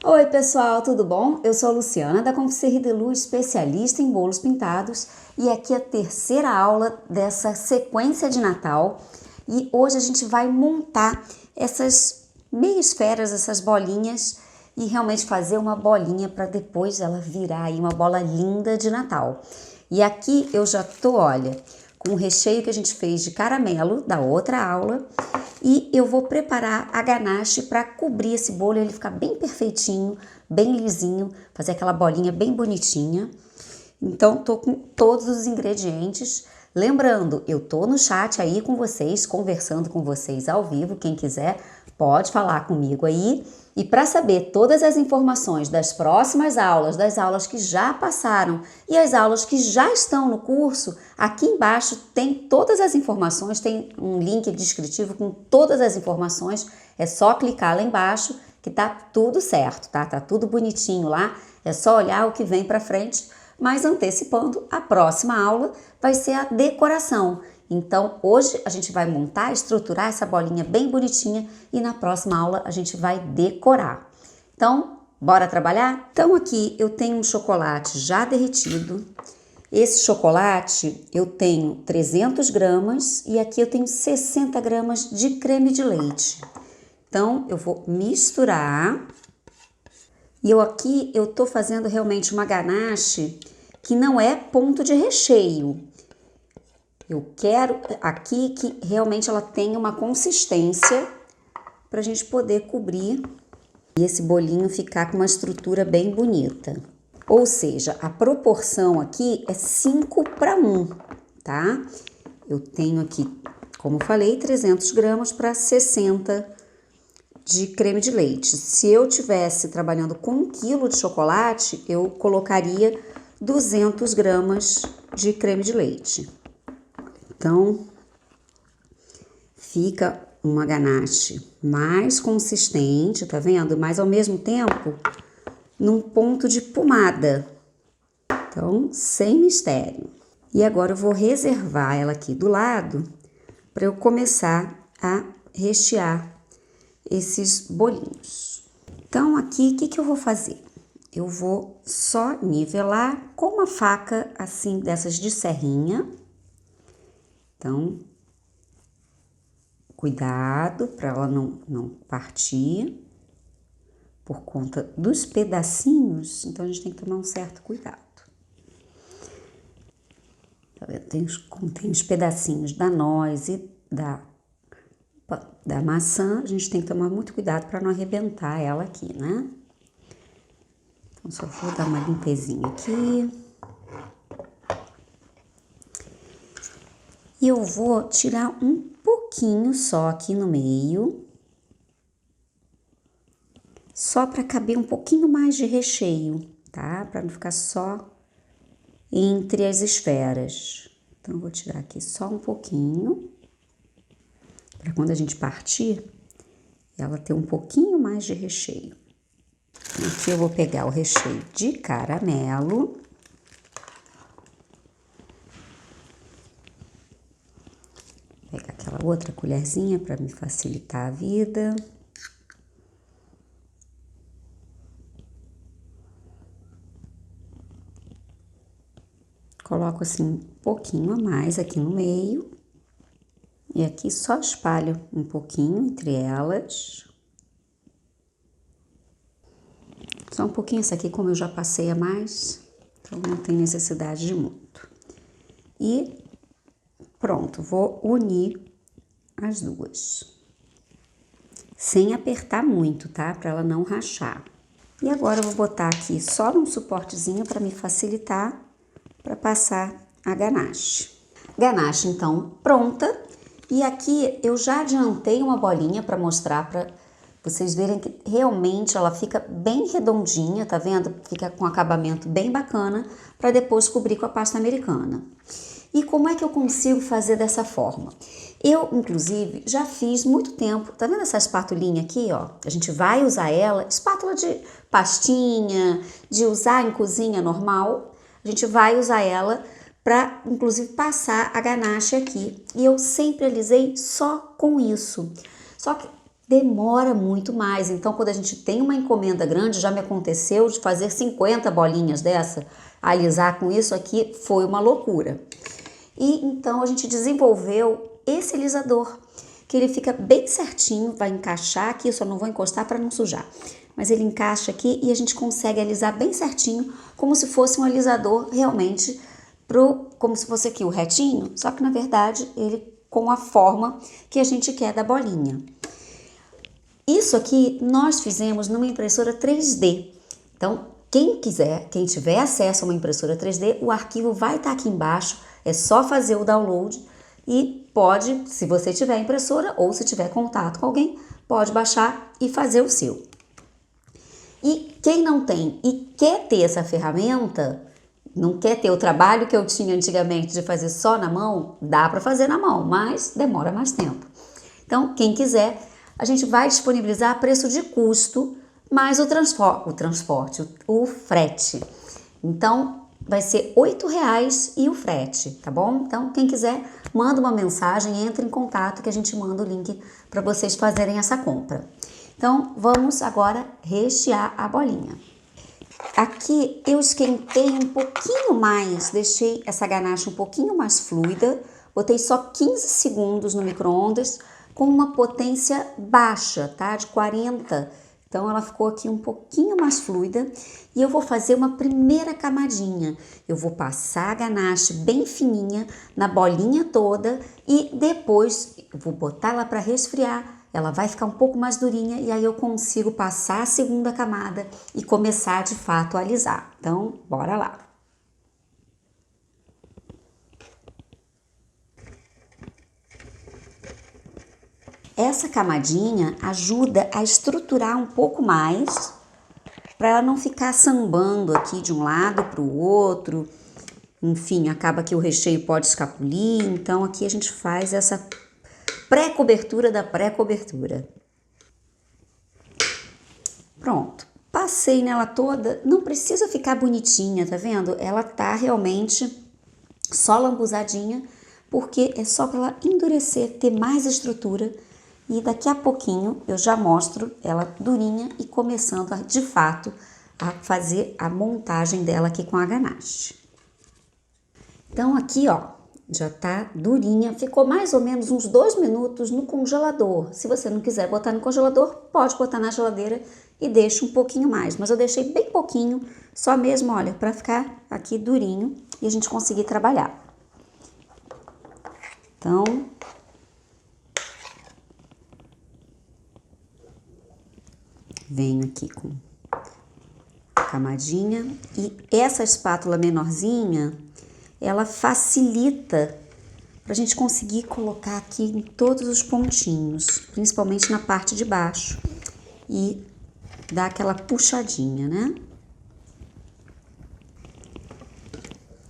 Oi pessoal, tudo bom? Eu sou a Luciana da Confiserie de Lu, especialista em bolos pintados, e aqui é a terceira aula dessa sequência de Natal. E hoje a gente vai montar essas meia esferas, essas bolinhas, e realmente fazer uma bolinha para depois ela virar aí uma bola linda de Natal. E aqui eu já tô, olha, com o recheio que a gente fez de caramelo da outra aula. E eu vou preparar a ganache para cobrir esse bolo e ele ficar bem perfeitinho, bem lisinho, fazer aquela bolinha bem bonitinha. Então, tô com todos os ingredientes. Lembrando, eu tô no chat aí com vocês, conversando com vocês ao vivo. Quem quiser pode falar comigo aí. E para saber todas as informações das próximas aulas, das aulas que já passaram e as aulas que já estão no curso, aqui embaixo tem todas as informações, tem um link descritivo com todas as informações. É só clicar lá embaixo que tá tudo certo, tá? Tá tudo bonitinho lá. É só olhar o que vem para frente. Mas antecipando, a próxima aula vai ser a decoração. Então, hoje a gente vai montar, estruturar essa bolinha bem bonitinha e na próxima aula a gente vai decorar. Então, bora trabalhar? Então, aqui eu tenho um chocolate já derretido. Esse chocolate eu tenho 300 gramas e aqui eu tenho 60 gramas de creme de leite. Então, eu vou misturar. E aqui eu tô fazendo realmente uma ganache que não é ponto de recheio. Eu quero aqui que realmente ela tenha uma consistência para a gente poder cobrir e esse bolinho ficar com uma estrutura bem bonita. Ou seja, a proporção aqui é 5:1, tá? Eu tenho aqui, como falei, 300 gramas para 60 de creme de leite. Se eu tivesse trabalhando com 1 quilo de chocolate, eu colocaria 200 gramas de creme de leite. Então, fica uma ganache mais consistente, tá vendo? Mas ao mesmo tempo, num ponto de pomada. Então, sem mistério. E agora eu vou reservar ela aqui do lado para eu começar a rechear esses bolinhos. Então, aqui, o que eu vou fazer? Eu vou só nivelar com uma faca, assim, dessas de serrinha. Então, cuidado para ela não partir por conta dos pedacinhos. Então, a gente tem que tomar um certo cuidado. Tá vendo? Tem os pedacinhos da noz e da maçã, a gente tem que tomar muito cuidado para não arrebentar ela aqui, né? Então, só vou dar uma limpezinha aqui. E eu vou tirar um pouquinho só aqui no meio. Só para caber um pouquinho mais de recheio, tá? Para não ficar só entre as esferas. Então, eu vou tirar aqui só um pouquinho. Para quando a gente partir, ela ter um pouquinho mais de recheio. Aqui eu vou pegar o recheio de caramelo. Pegar aquela outra colherzinha para me facilitar a vida. Coloco assim um pouquinho a mais aqui no meio. E aqui só espalho um pouquinho entre elas. Só um pouquinho, essa aqui como eu já passei a mais, então não tem necessidade de muito. E pronto, vou unir as duas. Sem apertar muito, tá? Para ela não rachar. E agora eu vou botar aqui só num suportezinho para me facilitar para passar a ganache. Ganache então pronta. E aqui eu já adiantei uma bolinha para mostrar para vocês verem que realmente ela fica bem redondinha, tá vendo? Fica com acabamento bem bacana para depois cobrir com a pasta americana. E como é que eu consigo fazer dessa forma? Eu, inclusive, já fiz muito tempo, tá vendo essa espatulinha aqui, ó? A gente vai usar ela, espátula de pastinha, de usar em cozinha normal, a gente vai usar ela para, inclusive, passar a ganache aqui. E eu sempre alisei só com isso. Só que demora muito mais. Então, quando a gente tem uma encomenda grande, já me aconteceu de fazer 50 bolinhas dessa, alisar com isso aqui foi uma loucura. E então a gente desenvolveu esse alisador, que ele fica bem certinho, vai encaixar aqui, eu só não vou encostar para não sujar. Mas ele encaixa aqui e a gente consegue alisar bem certinho, como se fosse um alisador realmente, como se fosse aqui o retinho, só que na verdade ele com a forma que a gente quer da bolinha. Isso aqui nós fizemos numa impressora 3D. Então, quem quiser, quem tiver acesso a uma impressora 3D, o arquivo vai estar aqui embaixo, é só fazer o download e pode, se você tiver impressora ou se tiver contato com alguém, pode baixar e fazer o seu. E quem não tem e quer ter essa ferramenta, não quer ter o trabalho que eu tinha antigamente de fazer só na mão, dá para fazer na mão, mas demora mais tempo. Então, quem quiser, a gente vai disponibilizar a preço de custo, mais o frete. Então, vai ser R$8 e o frete, tá bom? Então, quem quiser, manda uma mensagem, entra em contato que a gente manda o link para vocês fazerem essa compra. Então, vamos agora rechear a bolinha. Aqui eu esquentei um pouquinho mais, deixei essa ganache um pouquinho mais fluida, botei só 15 segundos no micro-ondas com uma potência baixa, tá? De 40. Então ela ficou aqui um pouquinho mais fluida e eu vou fazer uma primeira camadinha. Eu vou passar a ganache bem fininha na bolinha toda e depois eu vou botar ela para resfriar. Ela vai ficar um pouco mais durinha e aí eu consigo passar a segunda camada e começar de fato a alisar. Então, bora lá. Essa camadinha ajuda a estruturar um pouco mais para ela não ficar sambando aqui de um lado para o outro. Enfim, acaba que o recheio pode escapulir, então aqui a gente faz essa pré-cobertura da pré-cobertura. Pronto, passei nela toda, não precisa ficar bonitinha, tá vendo? Ela tá realmente só lambuzadinha, porque é só para ela endurecer, ter mais estrutura. E daqui a pouquinho eu já mostro ela durinha e começando de fato a fazer a montagem dela aqui com a ganache. Então aqui ó, já tá durinha, ficou mais ou menos uns 2 minutos no congelador. Se você não quiser botar no congelador, pode botar na geladeira e deixa um pouquinho mais. Mas eu deixei bem pouquinho, só mesmo, olha, para ficar aqui durinho e a gente conseguir trabalhar. Então, venho aqui com a camadinha e essa espátula menorzinha, ela facilita para a gente conseguir colocar aqui em todos os pontinhos, principalmente na parte de baixo e dar aquela puxadinha, né?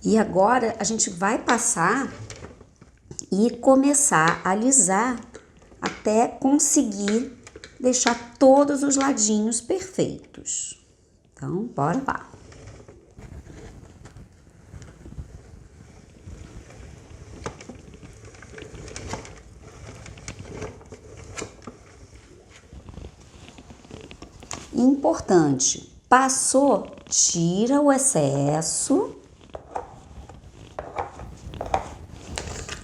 E agora a gente vai passar e começar a alisar até conseguir deixar todos os ladinhos perfeitos. Então, bora lá. Importante, passou, tira o excesso,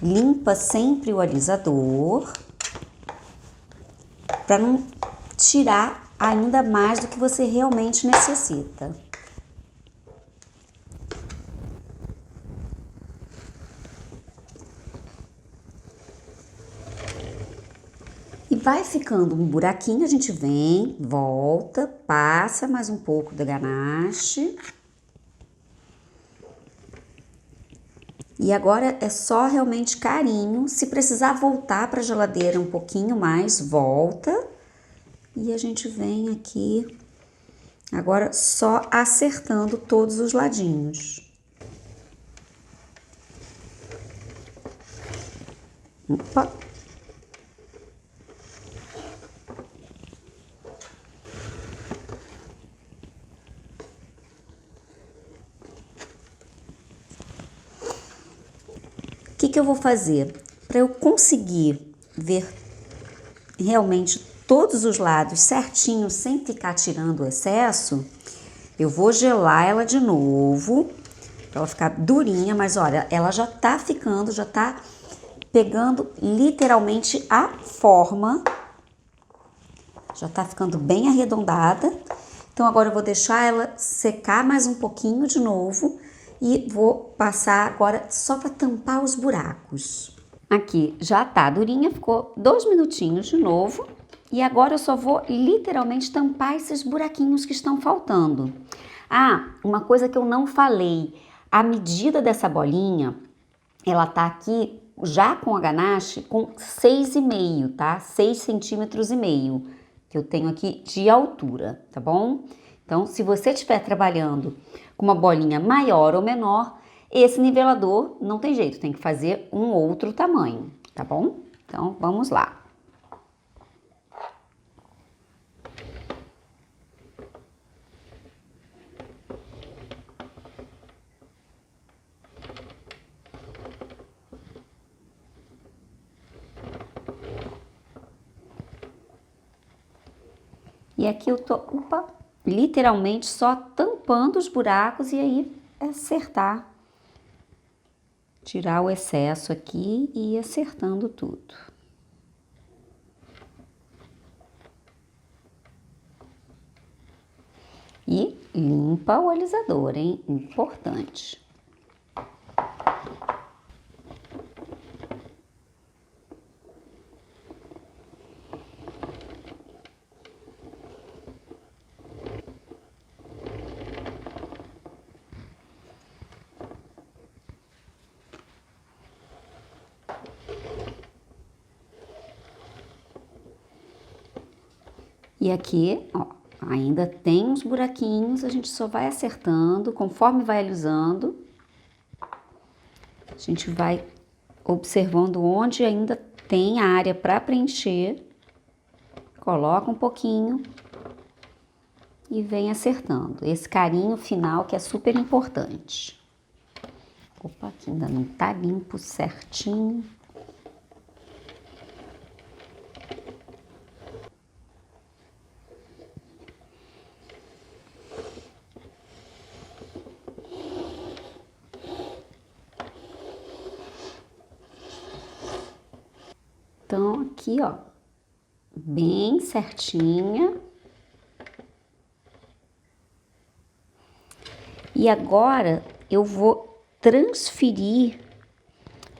limpa sempre o alisador, para não tirar ainda mais do que você realmente necessita. E vai ficando um buraquinho, a gente vem, volta, passa mais um pouco da ganache. E agora é só realmente carinho. Se precisar voltar para a geladeira um pouquinho mais, volta. E a gente vem aqui, agora só acertando todos os ladinhos. Opa! O que eu vou fazer? Para eu conseguir ver realmente todos os lados certinho, sem ficar tirando o excesso, eu vou gelar ela de novo, para ela ficar durinha, mas olha, ela já tá ficando, já tá pegando literalmente a forma, já tá ficando bem arredondada. Então agora eu vou deixar ela secar mais um pouquinho de novo e vou passar agora só para tampar os buracos. Aqui já tá durinha, ficou 2 minutinhos de novo. E agora eu só vou literalmente tampar esses buraquinhos que estão faltando. Ah, uma coisa que eu não falei. A medida dessa bolinha, ela tá aqui já com a ganache com 6,5, tá? 6,5 centímetros, que eu tenho aqui de altura, tá bom? Então, se você estiver trabalhando com uma bolinha maior ou menor, esse nivelador não tem jeito, tem que fazer um outro tamanho, tá bom? Então, vamos lá. E aqui eu tô, literalmente só tampando os buracos e aí acertar, tirar o excesso aqui e ir acertando tudo. E limpa o alisador, hein? Importante. E aqui, ó, ainda tem uns buraquinhos, a gente só vai acertando, conforme vai alisando. A gente vai observando onde ainda tem área para preencher. Coloca um pouquinho e vem acertando. Esse carinho final que é super importante. Opa, aqui ainda não tá limpo certinho. Então, aqui, ó, bem certinha. E agora eu vou transferir,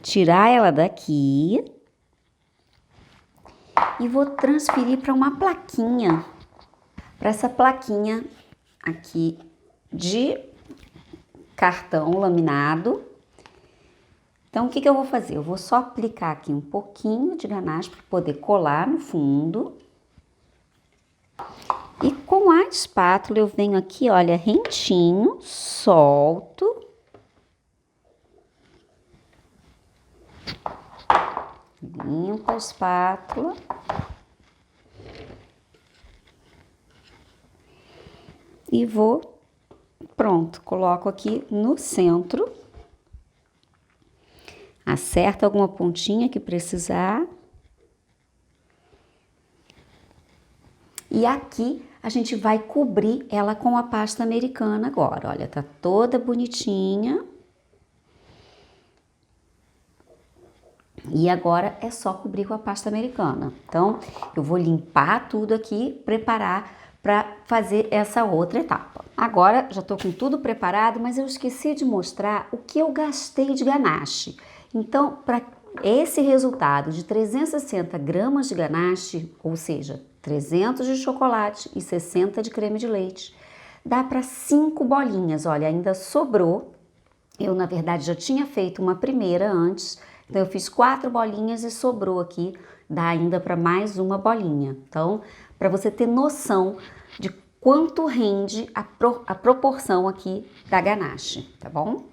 tirar ela daqui e vou transferir para uma plaquinha, para essa plaquinha aqui de cartão laminado. Então, o que eu vou fazer? Eu vou só aplicar aqui um pouquinho de ganache para poder colar no fundo. E com a espátula eu venho aqui, olha, rentinho, solto. Limpo a espátula. E vou, pronto, coloco aqui no centro. Acerta alguma pontinha que precisar. E aqui a gente vai cobrir ela com a pasta americana agora. Olha, tá toda bonitinha. E agora é só cobrir com a pasta americana. Então, eu vou limpar tudo aqui, preparar para fazer essa outra etapa. Agora, já tô com tudo preparado, mas eu esqueci de mostrar o que eu gastei de ganache. Então, para esse resultado de 360 gramas de ganache, ou seja, 300 de chocolate e 60 de creme de leite, dá para 5 bolinhas. Olha, ainda sobrou. Eu, na verdade, já tinha feito uma primeira antes, então eu fiz 4 bolinhas e sobrou aqui, dá ainda para mais uma bolinha. Então, para você ter noção de quanto rende a proporção aqui da ganache, tá bom?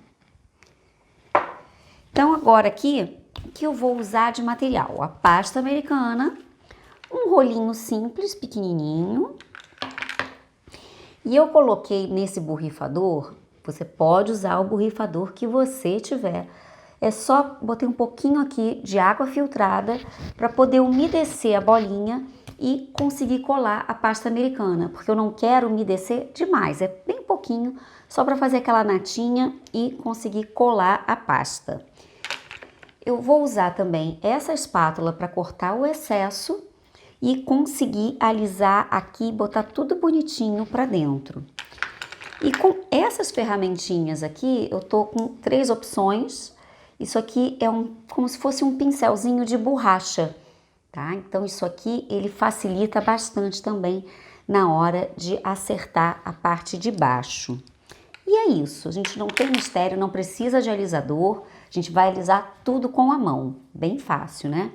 Então, agora aqui, o que eu vou usar de material? A pasta americana, um rolinho simples, pequenininho. E eu coloquei nesse borrifador, você pode usar o borrifador que você tiver. É só botei um pouquinho aqui de água filtrada para poder umedecer a bolinha e conseguir colar a pasta americana, porque eu não quero umedecer demais, é bem pouquinho, só para fazer aquela natinha e conseguir colar a pasta. Eu vou usar também essa espátula para cortar o excesso e conseguir alisar aqui, botar tudo bonitinho para dentro. E com essas ferramentinhas aqui, eu tô com 3 opções. Isso aqui é como se fosse um pincelzinho de borracha, tá? Então isso aqui, ele facilita bastante também na hora de acertar a parte de baixo. E é isso, a gente não tem mistério, não precisa de alisador, a gente vai alisar tudo com a mão, bem fácil, né?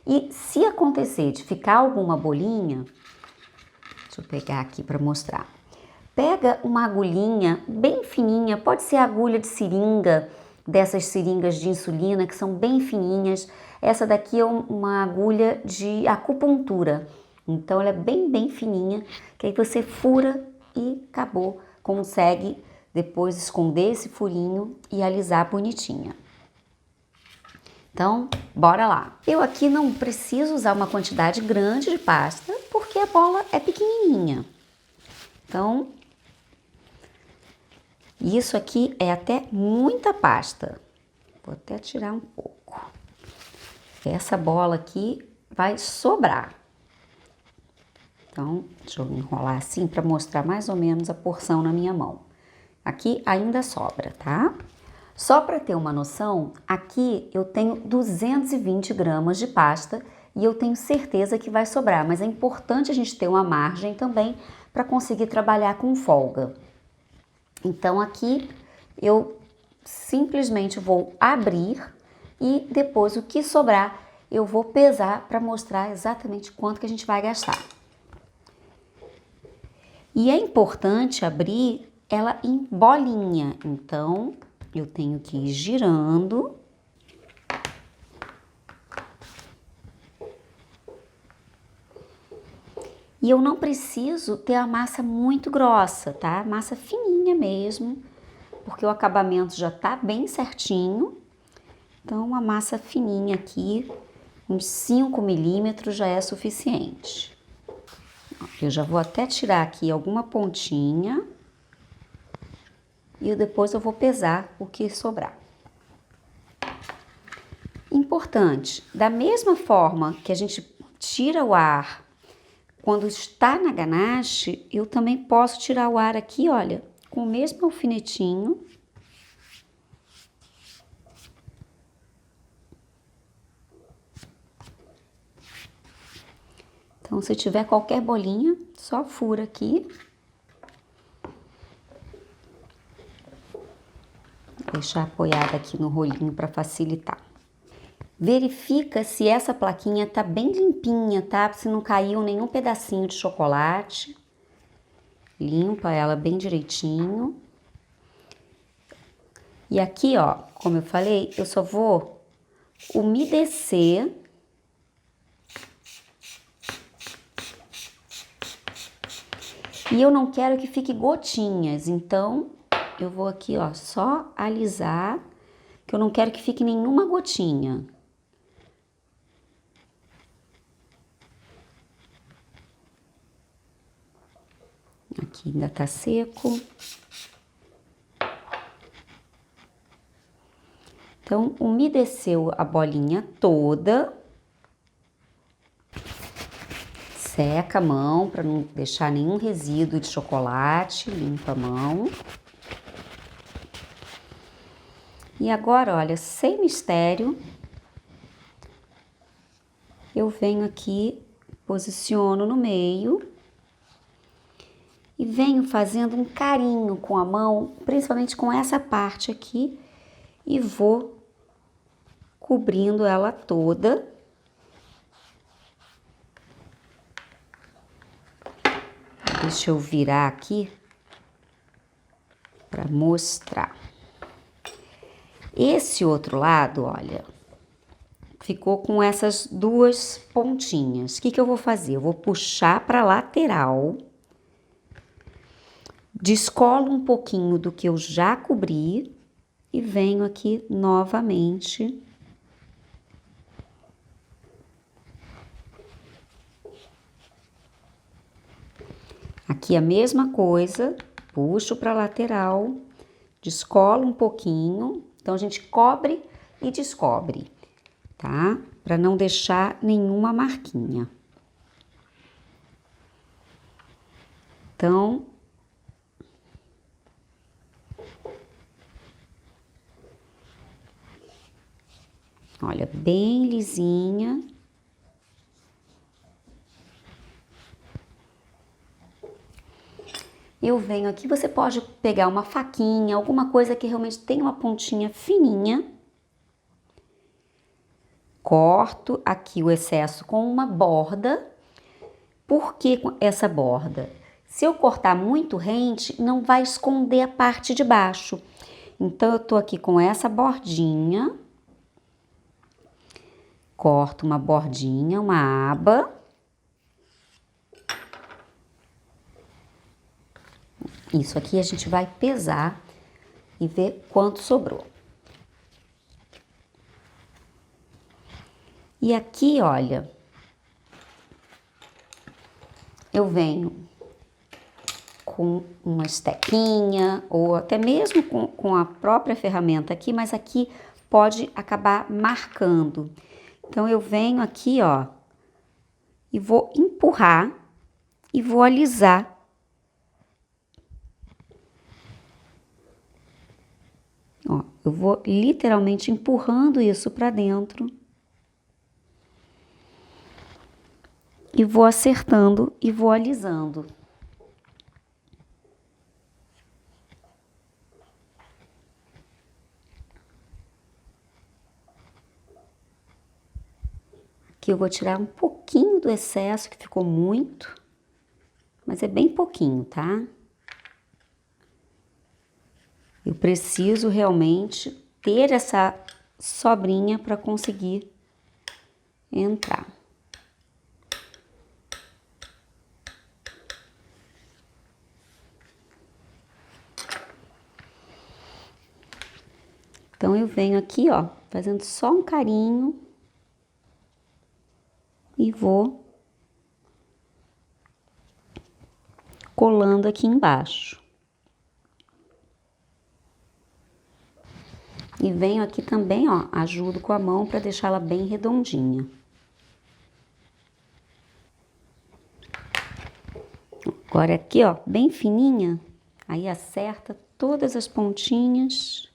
E se acontecer de ficar alguma bolinha, deixa eu pegar aqui para mostrar. Pega uma agulhinha bem fininha, pode ser agulha de seringa, dessas seringas de insulina que são bem fininhas. Essa daqui é uma agulha de acupuntura, então ela é bem fininha, que aí você fura e acabou. Consegue depois esconder esse furinho e alisar bonitinha. Então, bora lá. Eu aqui não preciso usar uma quantidade grande de pasta, porque a bola é pequenininha. Então, isso aqui é até muita pasta. Vou até tirar um pouco. Essa bola aqui vai sobrar. Então, deixa eu enrolar assim para mostrar mais ou menos a porção na minha mão. Aqui ainda sobra, tá? Só para ter uma noção, aqui eu tenho 220 gramas de pasta e eu tenho certeza que vai sobrar, mas é importante a gente ter uma margem também para conseguir trabalhar com folga. Então aqui eu simplesmente vou abrir e depois o que sobrar eu vou pesar para mostrar exatamente quanto que a gente vai gastar. E é importante abrir ela em bolinha, então eu tenho que ir girando. E eu não preciso ter a massa muito grossa, tá? Massa fininha mesmo, porque o acabamento já tá bem certinho. Então, uma massa fininha aqui, uns 5 milímetros já é suficiente. Eu já vou até tirar aqui alguma pontinha. E depois eu vou pesar o que sobrar. Importante, da mesma forma que a gente tira o ar quando está na ganache, eu também posso tirar o ar aqui, olha, com o mesmo alfinetinho. Então, se tiver qualquer bolinha, só fura aqui. Vou deixar apoiada aqui no rolinho para facilitar. Verifica se essa plaquinha tá bem limpinha, tá? Se não caiu nenhum pedacinho de chocolate. Limpa ela bem direitinho. E aqui, ó, como eu falei, eu só vou umedecer. E eu não quero que fique gotinhas, então eu vou aqui, ó, só alisar, que eu não quero que fique nenhuma gotinha. Aqui ainda tá seco. Então, umedeceu a bolinha toda. Seca a mão para não deixar nenhum resíduo de chocolate, limpa a mão. E agora, olha, sem mistério, eu venho aqui, posiciono no meio e venho fazendo um carinho com a mão, principalmente com essa parte aqui, e vou cobrindo ela toda. Deixa eu virar aqui para mostrar. Esse outro lado, olha, ficou com essas duas pontinhas. O que que eu vou fazer? Eu vou puxar para a lateral, descolo um pouquinho do que eu já cobri e venho aqui novamente. Aqui a mesma coisa, puxo para a lateral, descolo um pouquinho, então a gente cobre e descobre, tá? Para não deixar nenhuma marquinha. Então, olha, bem lisinha. Eu venho aqui, você pode pegar uma faquinha, alguma coisa que realmente tenha uma pontinha fininha. Corto aqui o excesso com uma borda. Por que essa borda? Se eu cortar muito rente, não vai esconder a parte de baixo. Então, eu tô aqui com essa bordinha. Corto uma bordinha, uma aba. Isso aqui a gente vai pesar e ver quanto sobrou. E aqui, olha, eu venho com uma estequinha ou até mesmo com a própria ferramenta aqui, mas aqui pode acabar marcando. Então, eu venho aqui, ó, e vou empurrar e vou alisar. Ó, eu vou literalmente empurrando isso para dentro. E vou acertando e vou alisando. Aqui eu vou tirar um pouquinho do excesso, que ficou muito, mas é bem pouquinho, tá? Eu preciso realmente ter essa sobrinha para conseguir entrar. Então, eu venho aqui, ó, fazendo só um carinho e vou colando aqui embaixo. E venho aqui também, ó, ajudo com a mão para deixá-la bem redondinha. Agora aqui, ó, bem fininha, aí acerta todas as pontinhas.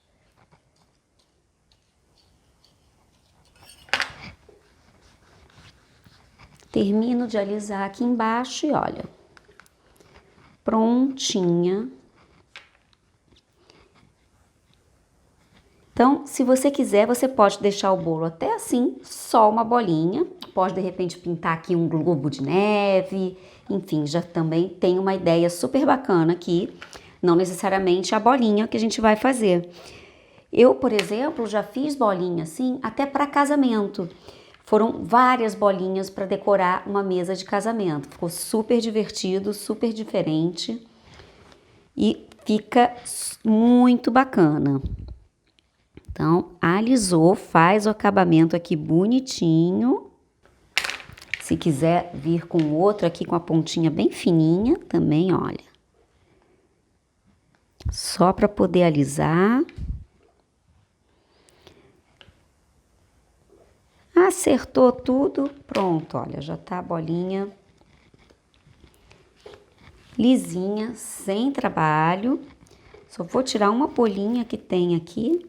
Termino de alisar aqui embaixo e olha, prontinha. Então, se você quiser, você pode deixar o bolo até assim, só uma bolinha. Pode, de repente, pintar aqui um globo de neve. Enfim, já também tem uma ideia super bacana aqui. Não necessariamente a bolinha que a gente vai fazer. Eu, por exemplo, já fiz bolinha assim até para casamento. Foram várias bolinhas para decorar uma mesa de casamento. Ficou super divertido, super diferente. E fica muito bacana. Então, alisou, faz o acabamento aqui bonitinho. Se quiser vir com outro aqui com a pontinha bem fininha, também, olha. Só para poder alisar. Acertou tudo, pronto, olha, já tá a bolinha lisinha, sem trabalho. Só vou tirar uma bolinha que tem aqui.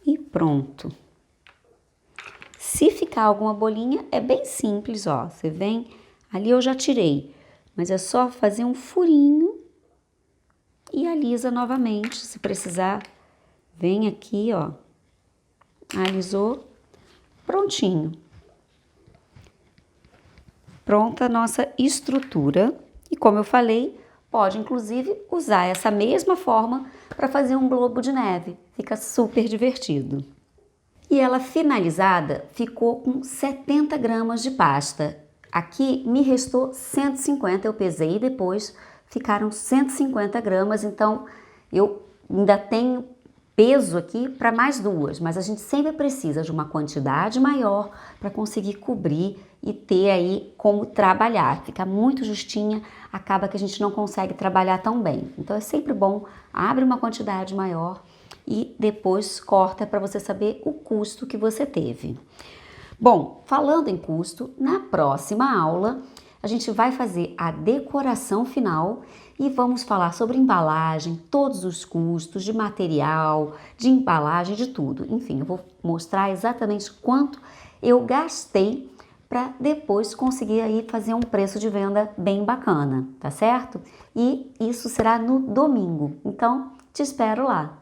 E pronto. Se ficar alguma bolinha, é bem simples, ó. Você vem, ali eu já tirei, mas é só fazer um furinho e alisa novamente. Se precisar, vem aqui, ó. Alisou, prontinho. Pronta a nossa estrutura. E como eu falei, pode inclusive usar essa mesma forma para fazer um globo de neve. Fica super divertido. E ela finalizada ficou com 70 gramas de pasta. Aqui me restou 150, eu pesei depois, ficaram 150 gramas, então eu ainda tenho peso aqui para mais duas, mas a gente sempre precisa de uma quantidade maior para conseguir cobrir e ter aí como trabalhar. Fica muito justinha, acaba que a gente não consegue trabalhar tão bem. Então é sempre bom, abre uma quantidade maior e depois corta para você saber o custo que você teve. Bom, falando em custo, na próxima aula a gente vai fazer a decoração final e vamos falar sobre embalagem, todos os custos de material, de embalagem, de tudo. Enfim, eu vou mostrar exatamente quanto eu gastei para depois conseguir aí fazer um preço de venda bem bacana, tá certo? E isso será no domingo. Então, te espero lá.